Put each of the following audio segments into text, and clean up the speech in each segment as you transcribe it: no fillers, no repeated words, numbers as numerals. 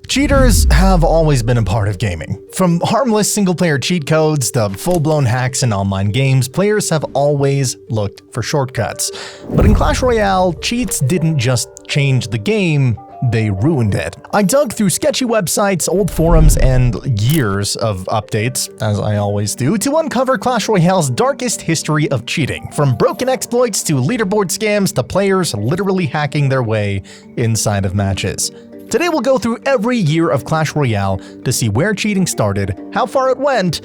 Cheaters have always been a part of gaming. From harmless single-player cheat codes to full-blown hacks in online games, players have always looked for shortcuts. But in Clash Royale, cheats didn't just change the game, they ruined it. I dug through sketchy websites, old forums, and years of updates, as I always do, to uncover Clash Royale's darkest history of cheating, from broken exploits to leaderboard scams to players literally hacking their way inside of matches. Today we'll go through every year of Clash Royale to see where cheating started, how far it went,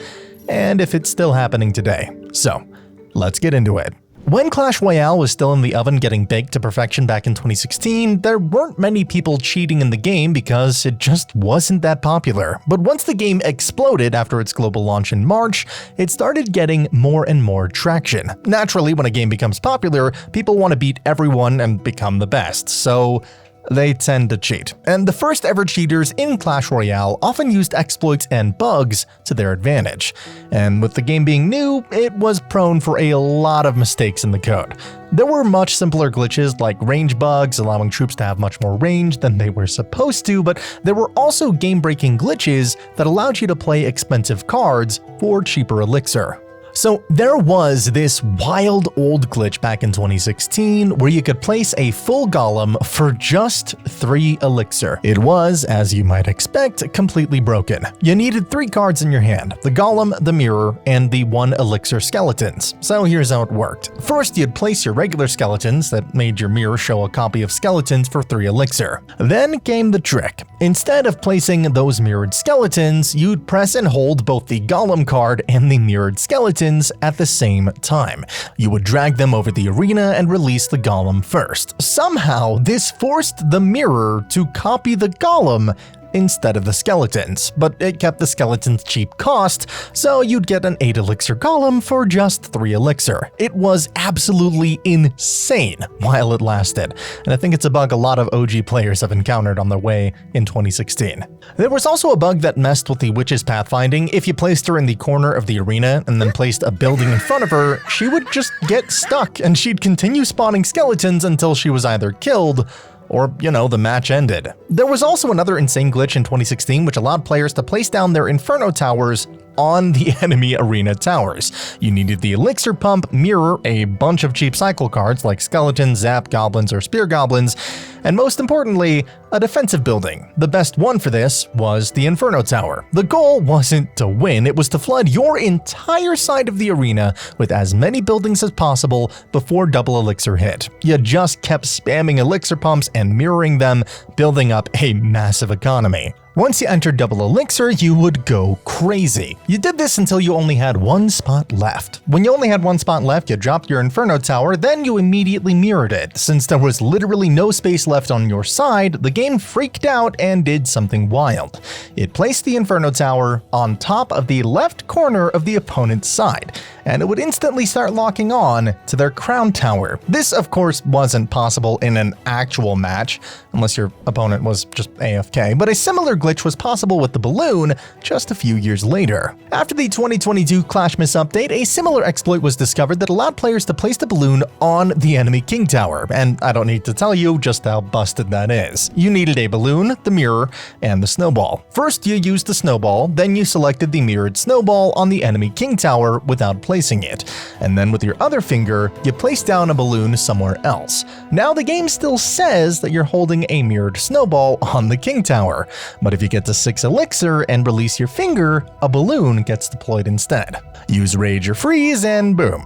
and if it's still happening today. So, let's get into it. When Clash Royale was still in the oven getting baked to perfection back in 2016, there weren't many people cheating in the game because it just wasn't that popular. But once the game exploded after its global launch in March, it started getting more and more traction. Naturally, when a game becomes popular, people want to beat everyone and become the best, so they tend to cheat. And the first ever cheaters in Clash Royale often used exploits and bugs to their advantage. And with the game being new, it was prone for a lot of mistakes in the code. There were much simpler glitches like range bugs, allowing troops to have much more range than they were supposed to, but there were also game-breaking glitches that allowed you to play expensive cards for cheaper elixir. So there was this wild old glitch back in 2016 where you could place a full golem for just 3 elixir. It was, as you might expect, completely broken. You needed 3 cards in your hand: the golem, the mirror, and the 1 elixir skeletons. So here's how it worked. First, you'd place your regular skeletons that made your mirror show a copy of skeletons for 3 elixir. Then came the trick. Instead of placing those mirrored skeletons, you'd press and hold both the golem card and the mirrored skeleton at the same time. You would drag them over the arena and release the golem first. Somehow, this forced the mirror to copy the golem instead of the skeletons, but it kept the skeletons' cheap cost, so you'd get an 8 elixir golem for just 3 elixir. It was absolutely insane while it lasted, and I think it's a bug a lot of OG players have encountered on their way in 2016. There was also a bug that messed with the witch's pathfinding. If you placed her in the corner of the arena and then placed a building in front of her, she would just get stuck and she'd continue spawning skeletons until she was either killed or, the match ended. There was also another insane glitch in 2016 which allowed players to place down their Inferno towers on the enemy arena towers. You needed the elixir pump, mirror, a bunch of cheap cycle cards like skeletons, zap goblins, or spear goblins, and most importantly, a defensive building. The best one for this was the Inferno Tower. The goal wasn't to win, it was to flood your entire side of the arena with as many buildings as possible before double elixir hit. You just kept spamming elixir pumps and mirroring them, building up a massive economy. Once you entered double elixir, you would go crazy. You did this until you only had 1 spot left. When you only had 1 spot left, you dropped your Inferno Tower, then you immediately mirrored it. Since there was literally no space left on your side, the game freaked out and did something wild. It placed the Inferno Tower on top of the left corner of the opponent's side, and it would instantly start locking on to their crown tower. This, of course, wasn't possible in an actual match, unless your opponent was just AFK, but a similar glitch was possible with the balloon just a few years later. After the 2022 Clash Miss update, a similar exploit was discovered that allowed players to place the balloon on the enemy king tower, and I don't need to tell you just how busted that is. You needed a balloon, the mirror, and the snowball. First, you used the snowball, then you selected the mirrored snowball on the enemy king tower without placing it, and then with your other finger, you placed down a balloon somewhere else. Now the game still says that you're holding a mirrored snowball on the king tower, but if you get to 6 elixir and release your finger, a balloon gets deployed instead. Use rage or freeze and boom.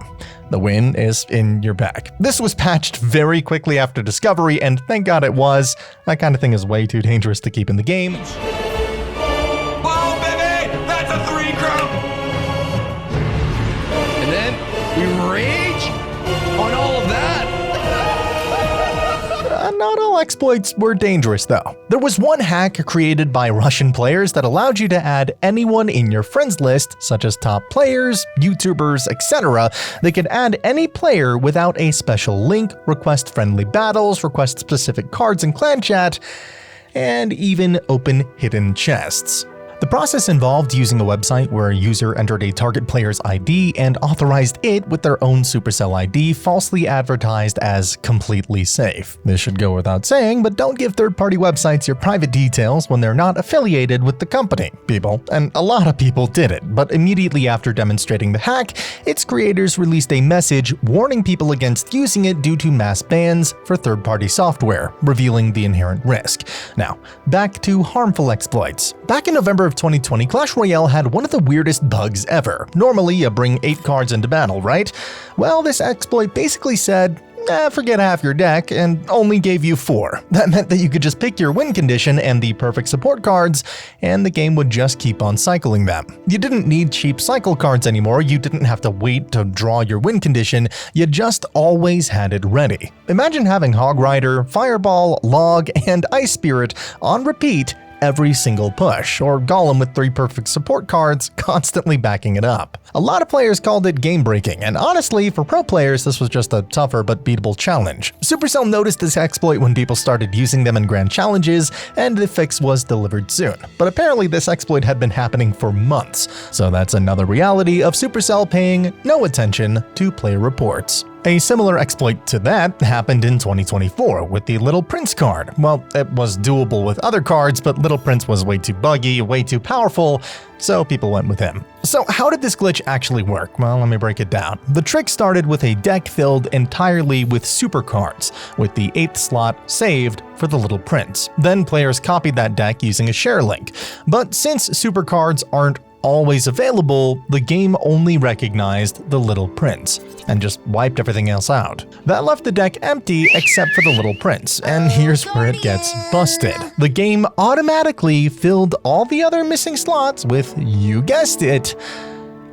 The win is in your bag. This was patched very quickly after discovery, and thank God it was. That kind of thing is way too dangerous to keep in the game. Oh, baby! That's a 3 crumb! And then we rage on all of that. Not all exploits were dangerous though. There was one hack created by Russian players that allowed you to add anyone in your friends list, such as top players, YouTubers, etc. They could add any player without a special link, request friendly battles, request specific cards in clan chat, and even open hidden chests. The process involved using a website where a user entered a target player's ID and authorized it with their own Supercell ID, falsely advertised as completely safe. This should go without saying, but don't give third-party websites your private details when they're not affiliated with the company, people. And a lot of people did it, but immediately after demonstrating the hack, its creators released a message warning people against using it due to mass bans for third-party software, revealing the inherent risk. Now, back to harmful exploits. Back in November of 2020, Clash Royale had one of the weirdest bugs ever. Normally, you bring 8 cards into battle, right? Well, this exploit basically said, forget half your deck, and only gave you 4. That meant that you could just pick your win condition and the perfect support cards, and the game would just keep on cycling them. You didn't need cheap cycle cards anymore, you didn't have to wait to draw your win condition, you just always had it ready. Imagine having Hog Rider, Fireball, Log, and Ice Spirit on repeat every single push, or Golem with 3 perfect support cards constantly backing it up. A lot of players called it game-breaking, and honestly, for pro players, this was just a tougher but beatable challenge. Supercell noticed this exploit when people started using them in grand challenges, and the fix was delivered soon. But apparently this exploit had been happening for months, so that's another reality of Supercell paying no attention to player reports. A similar exploit to that happened in 2024 with the Little Prince card. Well, it was doable with other cards, but Little Prince was way too buggy, way too powerful, so people went with him. So how did this glitch actually work? Well, let me break it down. The trick started with a deck filled entirely with super cards, with the 8th slot saved for the Little Prince. Then players copied that deck using a share link. But since super cards aren't always available, the game only recognized the Little Prince and just wiped everything else out. That left the deck empty except for the Little Prince, and here's where it gets busted. The game automatically filled all the other missing slots with, you guessed it,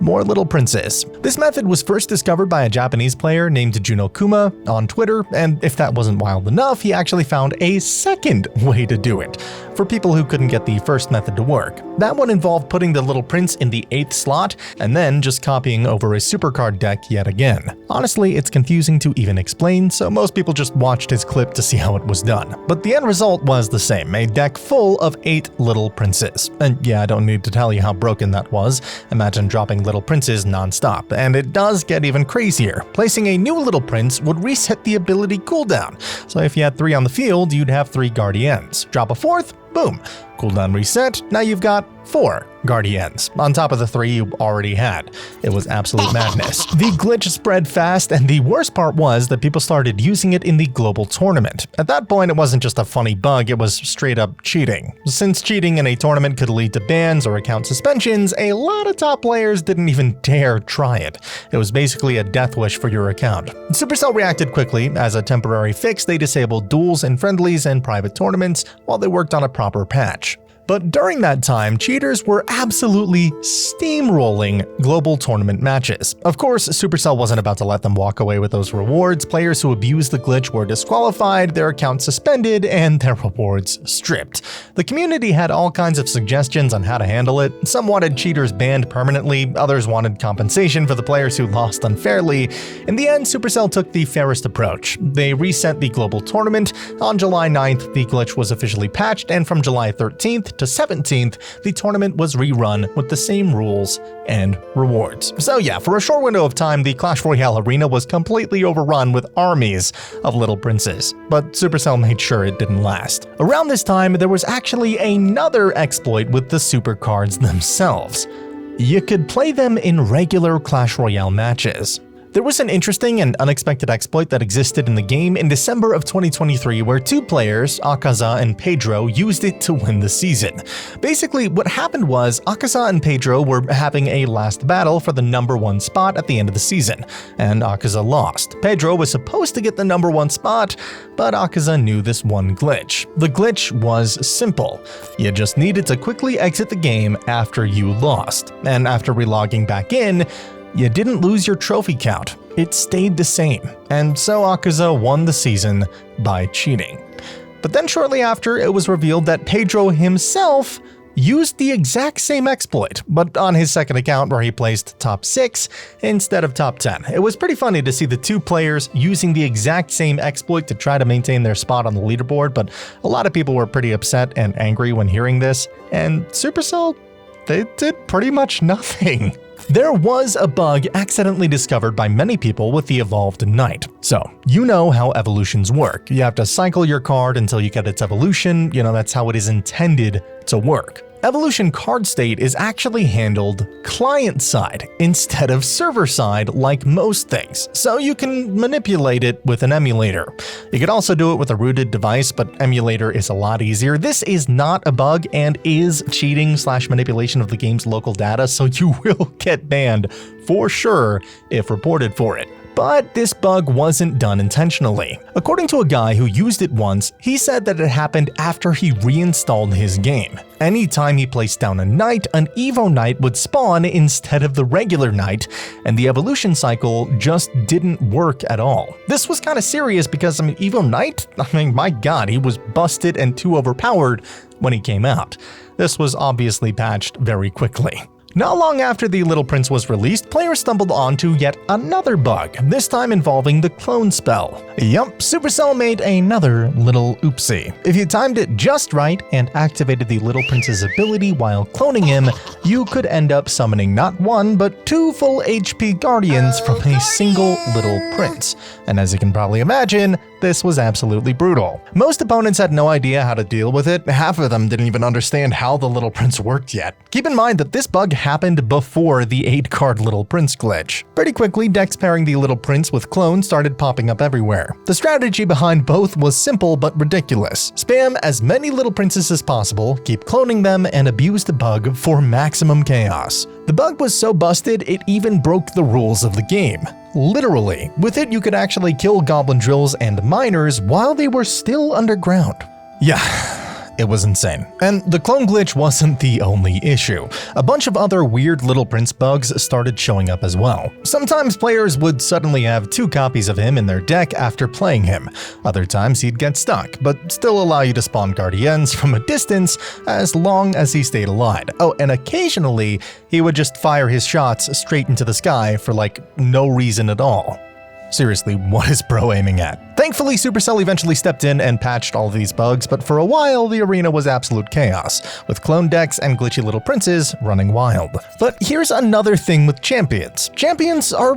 more Little Princes. This method was first discovered by a Japanese player named Juno Kuma on Twitter, and if that wasn't wild enough, he actually found a second way to do it, for people who couldn't get the first method to work. That one involved putting the Little Prince in the 8th slot, and then just copying over a supercard deck yet again. Honestly, it's confusing to even explain, so most people just watched his clip to see how it was done. But the end result was the same, a deck full of 8 Little Princes. And yeah, I don't need to tell you how broken that was. Imagine dropping Little Princes non-stop, and it does get even crazier. Placing a new Little Prince would reset the ability cooldown, so if you had 3 on the field, you'd have 3 Guardians. Drop a 4th, boom, cooldown reset, now you've got 4 Guardians, on top of the 3 you already had. It was absolute madness. The glitch spread fast, and the worst part was that people started using it in the global tournament. At that point, it wasn't just a funny bug, it was straight up cheating. Since cheating in a tournament could lead to bans or account suspensions, a lot of top players didn't even dare try it. It was basically a death wish for your account. Supercell reacted quickly. As a temporary fix, they disabled duels and friendlies and private tournaments while they worked on a proper patch. But during that time, cheaters were absolutely steamrolling global tournament matches. Of course, Supercell wasn't about to let them walk away with those rewards. Players who abused the glitch were disqualified, their accounts suspended, and their rewards stripped. The community had all kinds of suggestions on how to handle it. Some wanted cheaters banned permanently, others wanted compensation for the players who lost unfairly. In the end, Supercell took the fairest approach. They reset the global tournament. On July 9th, the glitch was officially patched, and from July 13th to 17th, the tournament was rerun with the same rules and rewards. So yeah, for a short window of time, the Clash Royale arena was completely overrun with armies of Little Princes, but Supercell made sure it didn't last. Around this time, there was actually another exploit with the super cards themselves. You could play them in regular Clash Royale matches. There was an interesting and unexpected exploit that existed in the game in December of 2023 where 2 players, Akaza and Pedro, used it to win the season. Basically, what happened was Akaza and Pedro were having a last battle for the #1 spot at the end of the season, and Akaza lost. Pedro was supposed to get the #1 spot, but Akaza knew this one glitch. The glitch was simple. You just needed to quickly exit the game after you lost, and after relogging back in, you didn't lose your trophy count. It stayed the same, and so Akaza won the season by cheating. But then shortly after, it was revealed that Pedro himself used the exact same exploit, but on his second account where he placed top 6 instead of top 10. It was pretty funny to see the 2 players using the exact same exploit to try to maintain their spot on the leaderboard, but a lot of people were pretty upset and angry when hearing this, and Supercell it did pretty much nothing. There was a bug accidentally discovered by many people with the evolved knight. So, you know how evolutions work. You have to cycle your card until you get its evolution, that's how it is intended to work. Evolution card state is actually handled client-side instead of server-side like most things, so you can manipulate it with an emulator. You could also do it with a rooted device, but emulator is a lot easier. This is not a bug and is cheating/manipulation of the game's local data, so you will get banned for sure if reported for it. But this bug wasn't done intentionally. According to a guy who used it once, he said that it happened after he reinstalled his game. Anytime he placed down a knight, an Evo knight would spawn instead of the regular knight, and the evolution cycle just didn't work at all. This was kind of serious because, Evo knight? My god, he was busted and too overpowered when he came out. This was obviously patched very quickly. Not long after the Little Prince was released, players stumbled onto yet another bug, this time involving the clone spell. Yup, Supercell made another little oopsie. If you timed it just right and activated the Little Prince's ability while cloning him, you could end up summoning not one, but 2 full HP guardians from a single Little Prince. And as you can probably imagine, this was absolutely brutal. Most opponents had no idea how to deal with it. Half of them didn't even understand how the Little Prince worked yet. Keep in mind that this bug happened before the 8-card Little Prince glitch. Pretty quickly, decks pairing the Little Prince with clones started popping up everywhere. The strategy behind both was simple but ridiculous. Spam as many Little Princes as possible, keep cloning them, and abuse the bug for maximum chaos. The bug was so busted, it even broke the rules of the game. Literally. With it, you could actually kill goblin drills and miners while they were still underground. Yeah. It was insane. And the clone glitch wasn't the only issue. A bunch of other weird Little Prince bugs started showing up as well. Sometimes players would suddenly have 2 copies of him in their deck after playing him. Other times he'd get stuck, but still allow you to spawn guardians from a distance as long as he stayed alive. Oh, and occasionally he would just fire his shots straight into the sky for no reason at all. Seriously, what is bro aiming at? Thankfully, Supercell eventually stepped in and patched all of these bugs, but for a while, the arena was absolute chaos, with clone decks and glitchy Little Princes running wild. But here's another thing with champions. Champions are,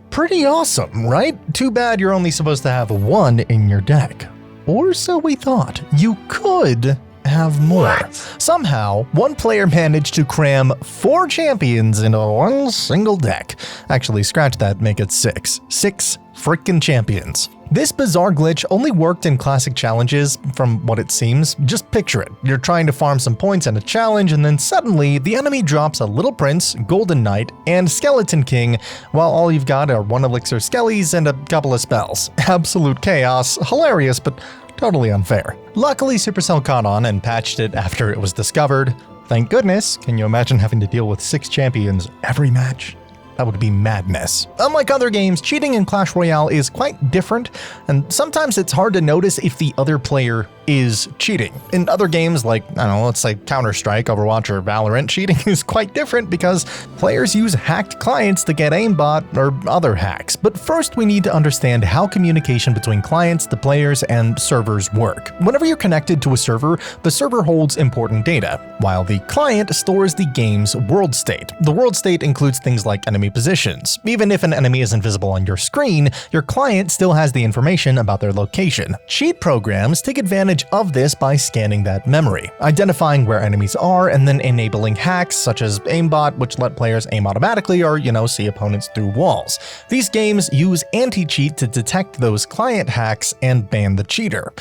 pretty awesome, right? Too bad you're only supposed to have 1 in your deck. Or so we thought. You could have more. What? Somehow, one player managed to cram 4 champions into one single deck. Actually, scratch that, make it 6. 6 frickin' champions. This bizarre glitch only worked in classic challenges, from what it seems. Just picture it. You're trying to farm some points in a challenge, and then suddenly, the enemy drops a Little Prince, Golden Knight, and Skeleton King, while all you've got are 1 Elixir Skellies and a couple of spells. Absolute chaos. Hilarious, but totally unfair. Luckily, Supercell caught on and patched it after it was discovered. Thank goodness. Can you imagine having to deal with 6 champions every match? That would be madness. Unlike other games, cheating in Clash Royale is quite different, and sometimes it's hard to notice if the other player is cheating. In other games like, let's say Counter-Strike, Overwatch, or Valorant, cheating is quite different because players use hacked clients to get aimbot or other hacks. But first we need to understand how communication between clients, the players, and servers work. Whenever you're connected to a server, the server holds important data, while the client stores the game's world state. The world state includes things like enemy positions. Even if an enemy isn't visible on your screen, your client still has the information about their location. Cheat programs take advantage of this by scanning that memory, identifying where enemies are, and then enabling hacks such as aimbot, which let players aim automatically or, see opponents through walls. These games use anti-cheat to detect those client hacks and ban the cheater.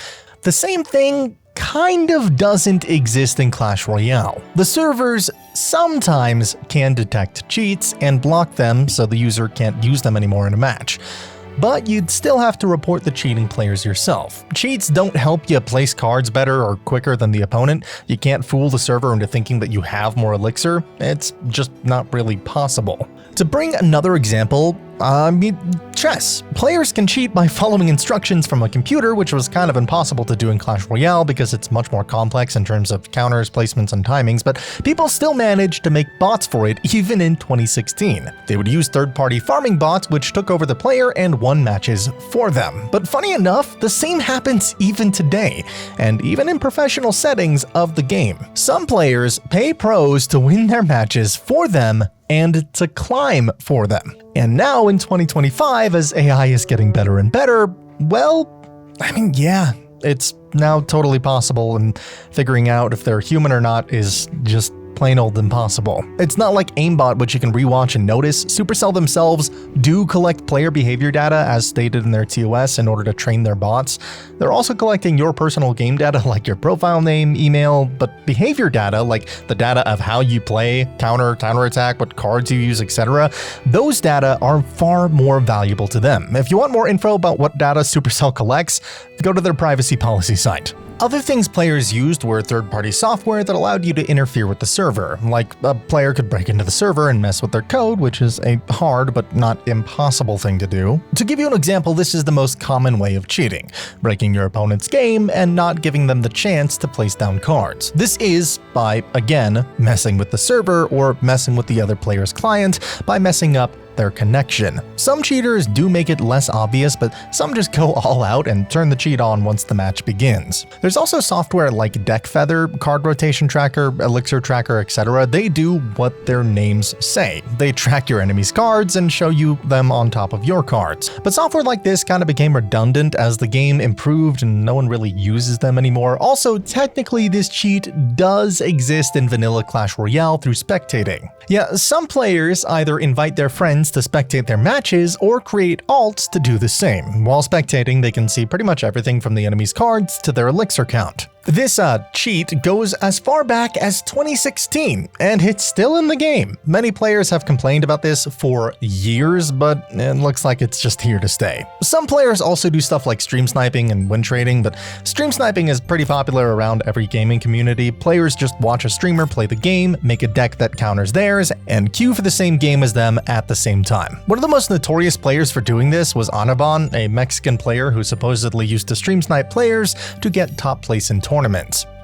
The same thing kind of doesn't exist in Clash Royale. The servers sometimes can detect cheats and block them so the user can't use them anymore in a match. But you'd still have to report the cheating players yourself. Cheats don't help you place cards better or quicker than the opponent. You can't fool the server into thinking that you have more elixir. It's just not really possible. To bring another example, Chess. Players can cheat by following instructions from a computer, which was kind of impossible to do in Clash Royale because it's much more complex in terms of counters, placements, and timings, but people still managed to make bots for it even in 2016. They would use third-party farming bots which took over the player and won matches for them. But funny enough, the same happens even today, and even in professional settings of the game. Some players pay pros to win their matches for them and to climb for them. And now in 2025, as AI is getting better and better, well, yeah, it's now totally possible, and figuring out if they're human or not is just plain old impossible. It's not like aimbot, which you can rewatch and notice. Supercell themselves do collect player behavior data as stated in their TOS in order to train their bots. They're also collecting your personal game data like your profile name, email, but behavior data like the data of how you play, counterattack, what cards you use, etc. Those data are far more valuable to them. If you want more info about what data Supercell collects, go to their privacy policy site. Other things players used were third-party software that allowed you to interfere with the server. Like, a player could break into the server and mess with their code, which is a hard but not impossible thing to do. To give you an example, this is the most common way of cheating: breaking your opponent's game and not giving them the chance to place down cards. This is by, again, messing with the server or messing with the other player's client by messing up their connection. Some cheaters do make it less obvious, but some just go all out and turn the cheat on once the match begins. There's also software like Deck Feather, Card Rotation Tracker, Elixir Tracker, etc. They do what their names say. They track your enemy's cards and show you them on top of your cards. But software like this kind of became redundant as the game improved and no one really uses them anymore. Also, technically this cheat does exist in vanilla Clash Royale through spectating. Yeah, some players either invite their friends to spectate their matches or create alts to do the same. While spectating, they can see pretty much everything from the enemy's cards to their elixir count. This cheat goes as far back as 2016, and it's still in the game. Many players have complained about this for years, but it looks like it's just here to stay. Some players also do stuff like stream sniping and win trading, but stream sniping is pretty popular around every gaming community. Players just watch a streamer play the game, make a deck that counters theirs, and queue for the same game as them at the same time. One of the most notorious players for doing this was Anaban, a Mexican player who supposedly used to stream snipe players to get top place in tournaments.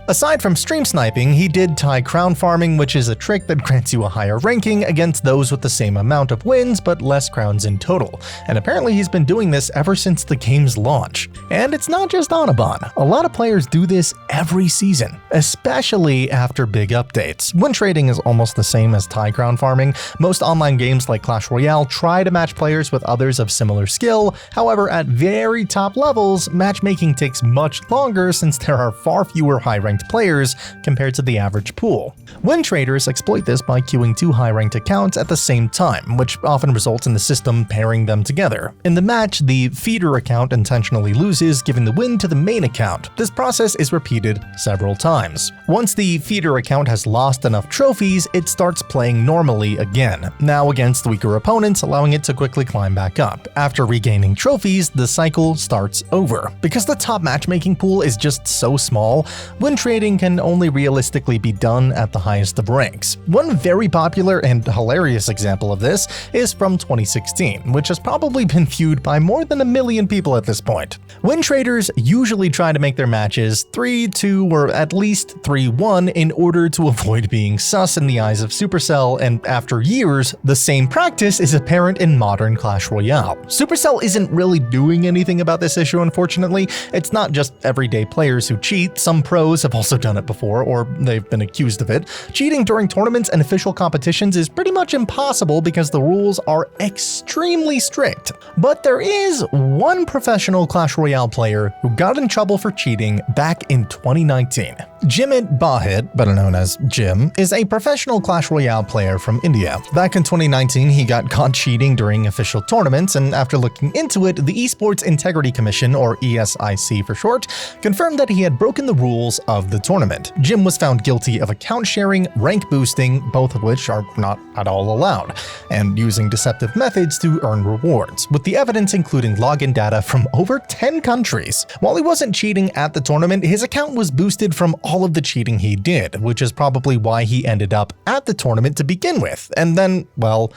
Aside from stream sniping, he did tie crown farming, which is a trick that grants you a higher ranking against those with the same amount of wins but less crowns in total. And apparently he's been doing this ever since the game's launch. And it's not just Anaban. A lot of players do this every season, especially after big updates. Win trading is almost the same as tie crown farming. Most online games like Clash Royale try to match players with others of similar skill. However, at very top levels, matchmaking takes much longer since there are far fewer high-ranked players compared to the average pool. Win traders exploit this by queuing two high-ranked accounts at the same time, which often results in the system pairing them together. In the match, the feeder account intentionally loses, giving the win to the main account. This process is repeated several times. Once the feeder account has lost enough trophies, it starts playing normally again, now against weaker opponents, allowing it to quickly climb back up. After regaining trophies, the cycle starts over. Because the top matchmaking pool is just so small, win trading can only realistically be done at the highest of ranks. One very popular and hilarious example of this is from 2016, which has probably been viewed by more than 1 million people at this point. Win traders usually try to make their matches 3-2 or at least 3-1 in order to avoid being sus in the eyes of Supercell, and after years, the same practice is apparent in modern Clash Royale. Supercell isn't really doing anything about this issue, unfortunately. It's not just everyday players who cheat. Some pros have also done it before, or they've been accused of it. Cheating during tournaments and official competitions is pretty much impossible because the rules are extremely strict. But there is one professional Clash Royale player who got in trouble for cheating back in 2019. Jimit Bahit, better known as Jim, is a professional Clash Royale player from India. Back in 2019, he got caught cheating during official tournaments, and after looking into it, the Esports Integrity Commission, or ESIC for short, confirmed that he had broken the rules of the tournament. Jim was found guilty of account sharing, rank boosting, both of which are not at all allowed, and using deceptive methods to earn rewards, with the evidence including login data from over 10 countries. While he wasn't cheating at the tournament, his account was boosted from all of the cheating he did, which is probably why he ended up at the tournament to begin with. And then, well,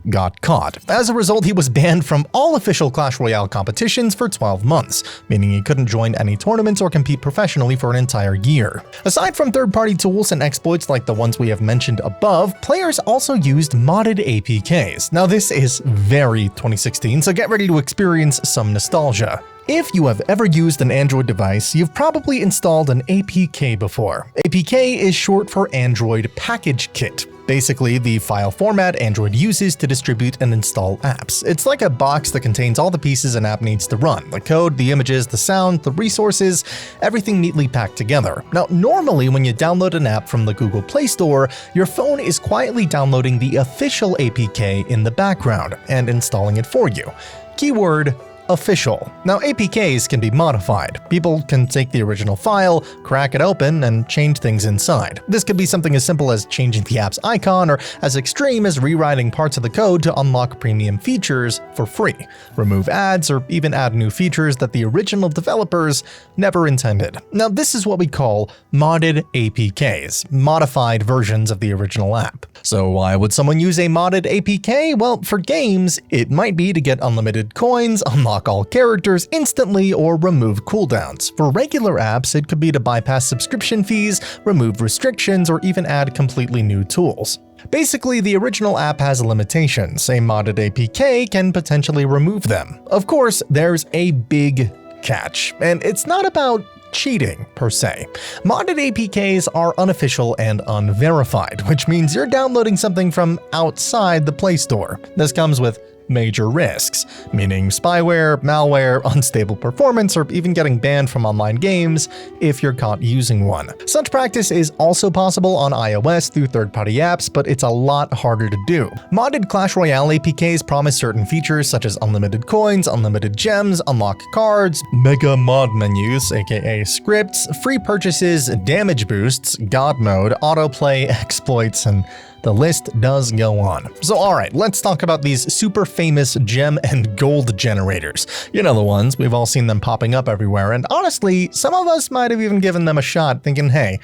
got caught. As a result, he was banned from all official Clash Royale competitions for 12 months, meaning he couldn't join any tournaments or compete professionally for an entire year. Aside from third-party tools and exploits like the ones we have mentioned above, players also used modded APKs. Now this is very 2016, so get ready to experience some nostalgia. If you have ever used an Android device, you've probably installed an APK before. APK is short for Android Package Kit. Basically, the file format Android uses to distribute and install apps. It's like a box that contains all the pieces an app needs to run: the code, the images, the sound, the resources, everything neatly packed together. Now, normally when you download an app from the Google Play Store, your phone is quietly downloading the official APK in the background and installing it for you. Keyword: official. Now, APKs can be modified. People can take the original file, crack it open, and change things inside. This could be something as simple as changing the app's icon, or as extreme as rewriting parts of the code to unlock premium features for free, remove ads, or even add new features that the original developers never intended. Now, this is what we call modded APKs, modified versions of the original app. So why would someone use a modded APK? Well, for games, it might be to get unlimited coins, unlock all characters instantly, or remove cooldowns. For regular apps, it could be to bypass subscription fees, remove restrictions, or even add completely new tools. Basically, the original app has limitations. A modded APK can potentially remove them. Of course, there's a big catch, and it's not about cheating per se. Modded APKs are unofficial and unverified, which means you're downloading something from outside the Play Store. This comes with major risks, meaning spyware, malware, unstable performance, or even getting banned from online games if you're caught using one. Such practice is also possible on iOS through third-party apps, but it's a lot harder to do. Modded Clash Royale APKs promise certain features such as unlimited coins, unlimited gems, unlocked cards, mega mod menus, aka scripts, free purchases, damage boosts, god mode, autoplay, exploits, and the list does go on. So alright, let's talk about these super famous gem and gold generators. You know the ones, we've all seen them popping up everywhere, and honestly, some of us might have even given them a shot thinking, hey,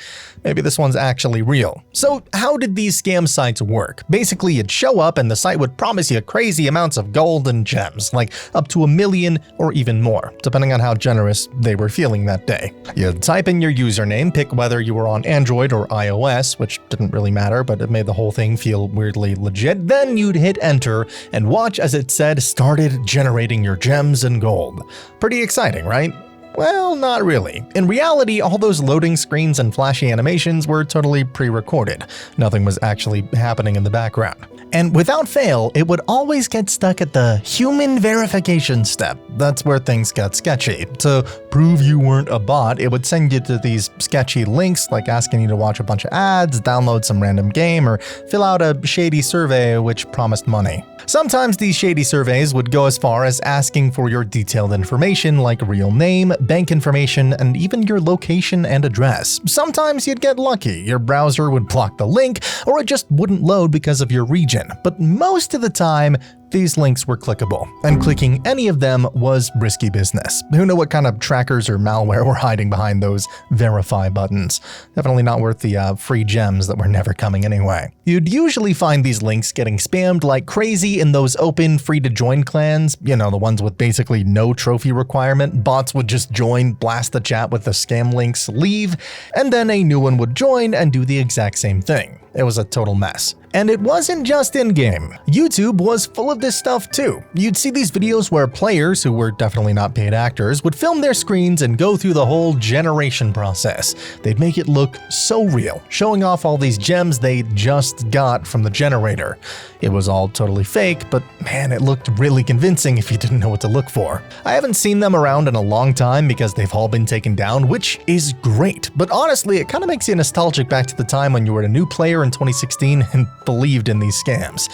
maybe this one's actually real. So how did these scam sites work? Basically, you'd show up and the site would promise you crazy amounts of gold and gems, like up to 1 million or even more, depending on how generous they were feeling that day. You'd type in your username, pick whether you were on Android or iOS, which didn't really matter, but it made the whole thing feel weirdly legit. Then you'd hit enter and watch as it said started generating your gems and gold. Pretty exciting, right? Well, not really. In reality, all those loading screens and flashy animations were totally pre-recorded. Nothing was actually happening in the background. And without fail, it would always get stuck at the human verification step. That's where things got sketchy. To prove you weren't a bot, it would send you to these sketchy links, like asking you to watch a bunch of ads, download some random game, or fill out a shady survey which promised money. Sometimes these shady surveys would go as far as asking for your detailed information like real name, bank information, and even your location and address. Sometimes you'd get lucky, your browser would block the link, or it just wouldn't load because of your region. But most of the time, these links were clickable, and clicking any of them was risky business. Who knew what kind of trackers or malware were hiding behind those verify buttons? Definitely not worth the free gems that were never coming anyway. You'd usually find these links getting spammed like crazy in those open, free-to-join clans, you know, the ones with basically no trophy requirement. Bots would just join, blast the chat with the scam links, leave, and then a new one would join and do the exact same thing. It was a total mess. And it wasn't just in-game. YouTube was full of this stuff too. You'd see these videos where players, who were definitely not paid actors, would film their screens and go through the whole generation process. They'd make it look so real, showing off all these gems they just got from the generator. It was all totally fake, but man, it looked really convincing if you didn't know what to look for. I haven't seen them around in a long time because they've all been taken down, which is great. But honestly, it kind of makes you nostalgic back to the time when you were a new player in 2016 and believed in these scams.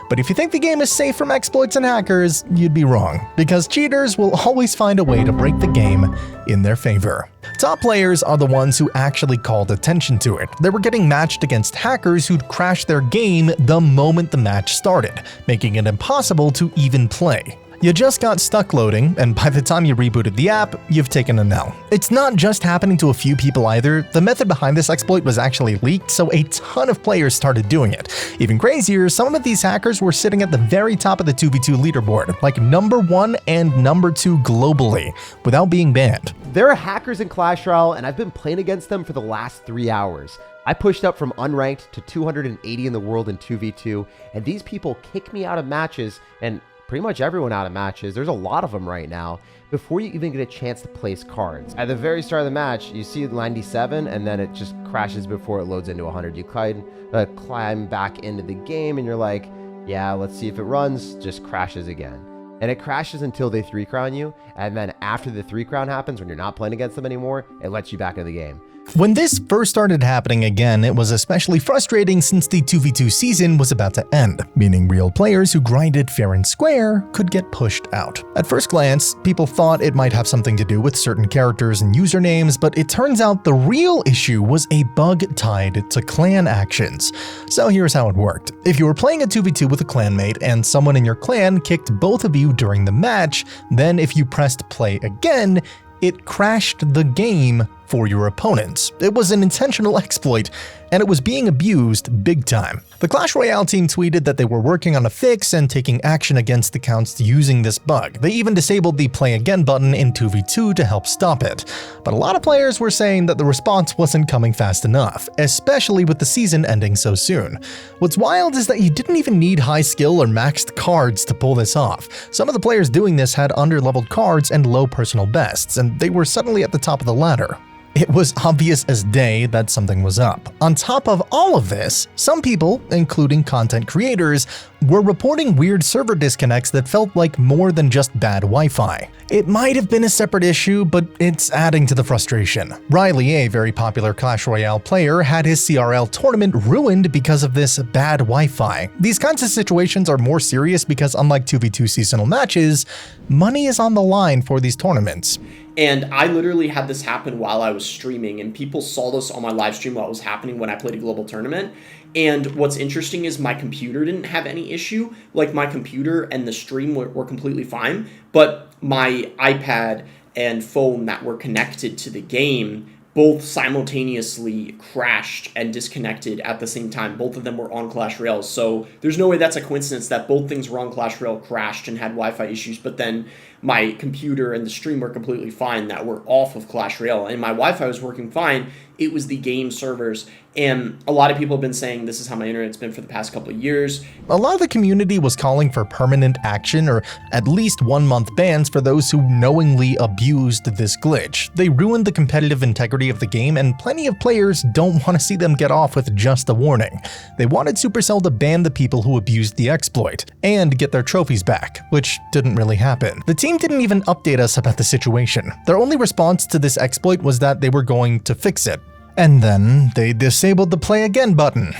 But if you think the game is safe from exploits and hackers, you'd be wrong, because cheaters will always find a way to break the game in their favor. Top players are the ones who actually called attention to it. They were getting matched against hackers who'd crash their game the moment the match started, making it impossible to even play. You just got stuck loading, and by the time you rebooted the app, you've taken an L. It's not just happening to a few people either. The method behind this exploit was actually leaked, so a ton of players started doing it. Even crazier, some of these hackers were sitting at the very top of the 2v2 leaderboard, like #1 and #2 globally, without being banned. There are hackers in Clash Royale, and I've been playing against them for the last 3 hours. I pushed up from unranked to 280 in the world in 2v2, and these people kick me out of matches, and pretty much everyone out of matches. There's a lot of them right now, before you even get a chance to place cards. At the very start of the match, you see 97, and then it just crashes before it loads into 100. You climb back into the game, and you're like, yeah, let's see if it runs, just crashes again. And it crashes until they 3-crown you, and then after the 3-crown happens, when you're not playing against them anymore, it lets you back into the game. When this first started happening again, it was especially frustrating since the 2v2 season was about to end, meaning real players who grinded fair and square could get pushed out. At first glance, people thought it might have something to do with certain characters and usernames, but it turns out the real issue was a bug tied to clan actions. So here's how it worked. If you were playing a 2v2 with a clanmate and someone in your clan kicked both of you during the match, then if you pressed play again, it crashed the game for your opponents. It was an intentional exploit, and it was being abused big time. The Clash Royale team tweeted that they were working on a fix and taking action against accounts using this bug. They even disabled the play again button in 2v2 to help stop it. But a lot of players were saying that the response wasn't coming fast enough, especially with the season ending so soon. What's wild is that you didn't even need high skill or maxed cards to pull this off. Some of the players doing this had under-leveled cards and low personal bests, and they were suddenly at the top of the ladder. It was obvious as day that something was up. On top of all of this, some people, including content creators, were reporting weird server disconnects that felt like more than just bad Wi-Fi. It might have been a separate issue, but it's adding to the frustration. Riley, a very popular Clash Royale player, had his CRL tournament ruined because of this bad Wi-Fi. These kinds of situations are more serious because unlike 2v2 seasonal matches, money is on the line for these tournaments. And I literally had this happen while I was streaming, and people saw this on my live stream while it was happening when I played a global tournament. And what's interesting is my computer didn't have any issue. Like, my computer and the stream were completely fine, but my iPad and phone that were connected to the game both simultaneously crashed and disconnected at the same time. Both of them were on Clash Royale, so there's no way that's a coincidence that both things were on Clash Royale, crashed and had Wi-Fi issues, but then my computer and the stream were completely fine that were off of Clash Royale, and my Wi-Fi was working fine. It was the game servers, and a lot of people have been saying this is how my internet's been for the past couple of years. A lot of the community was calling for permanent action or at least 1-month bans for those who knowingly abused this glitch. They ruined the competitive integrity of the game, and plenty of players don't want to see them get off with just a warning. They wanted Supercell to ban the people who abused the exploit and get their trophies back, which didn't really happen. The team didn't even update us about the situation. Their only response to this exploit was that they were going to fix it. And then they disabled the play again button.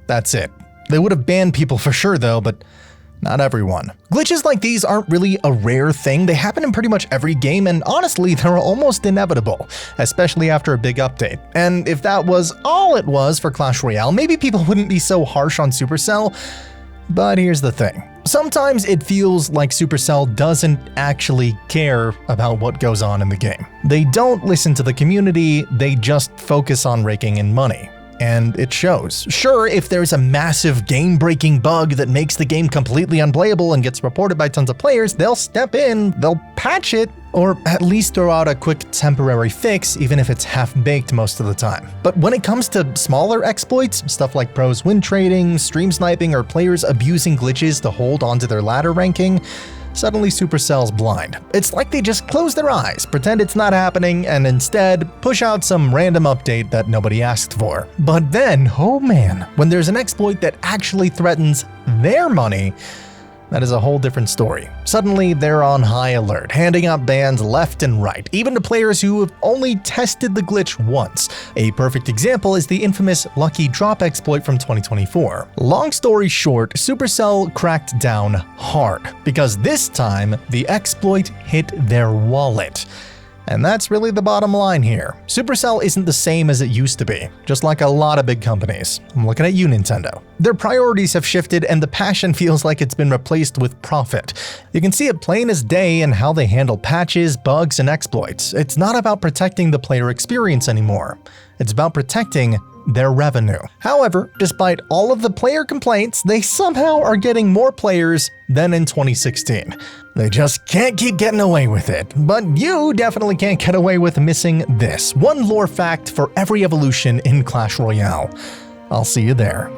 That's it. They would have banned people for sure though, but not everyone. Glitches like these aren't really a rare thing. They happen in pretty much every game, and honestly, they're almost inevitable, especially after a big update. And if that was all it was for Clash Royale, maybe people wouldn't be so harsh on Supercell. But here's the thing. Sometimes it feels like Supercell doesn't actually care about what goes on in the game. They don't listen to the community, they just focus on raking in money. And it shows. Sure, if there's a massive game-breaking bug that makes the game completely unplayable and gets reported by tons of players, they'll step in, they'll patch it, or at least throw out a quick temporary fix, even if it's half-baked most of the time. But when it comes to smaller exploits, stuff like pros win trading, stream sniping, or players abusing glitches to hold onto their ladder ranking, suddenly Supercell's blind. It's like they just close their eyes, pretend it's not happening, and instead push out some random update that nobody asked for. But then, oh man, when there's an exploit that actually threatens their money, that is a whole different story. Suddenly, they're on high alert, handing out bans left and right, even to players who have only tested the glitch once. A perfect example is the infamous Lucky Drop exploit from 2024. Long story short, Supercell cracked down hard, because this time, the exploit hit their wallet. And that's really the bottom line here. Supercell isn't the same as it used to be, just like a lot of big companies. I'm looking at you, Nintendo. Their priorities have shifted and the passion feels like it's been replaced with profit. You can see it plain as day in how they handle patches, bugs, and exploits. It's not about protecting the player experience anymore. It's about protecting their revenue. However, despite all of the player complaints, they somehow are getting more players than in 2016. They just can't keep getting away with it. But you definitely can't get away with missing this. One lore fact for every evolution in Clash Royale. I'll see you there.